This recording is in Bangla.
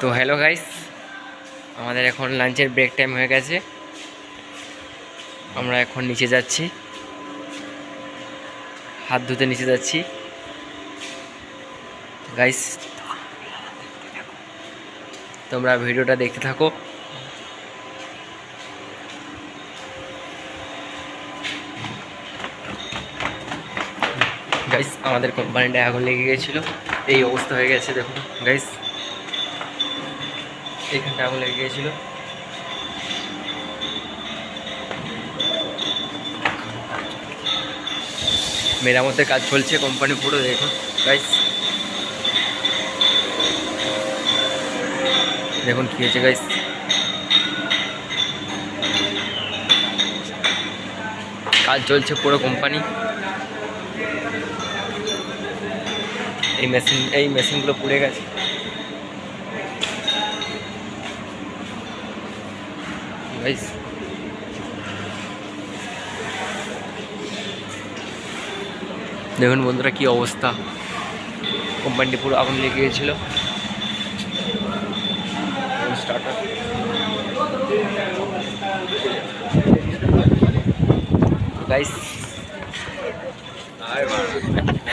তো হ্যালো গাইস, আমাদের এখন লাঞ্চের ব্রেক টাইম হয়ে গেছে। আমরা এখন নিচে যাচ্ছি, হাত ধুতে নিচে যাচ্ছি গাইস। তোমরা ভিডিওটা দেখতে থাকো। গাইস, আমাদের কোম্পানিটা আগুন লেগে গিয়েছিল, এই অবস্থা হয়ে গেছে। দেখুন গাইস, এইখানটা আগুন লেগে গিয়েছিল। মেরামতের কাজ চলছে কোম্পানি পুরো। দেখুন গাইস, দেখুন কী হয়েছে গাইস। কাজ চলছে পুরো কোম্পানি। এই মেশিনগুলো পুড়ে গেছে গাইস। দেখুন বন্ধুরা কি অবস্থা, কোম্পানিটি পুরো আগুন লেগে গিয়েছিল। Starter guys,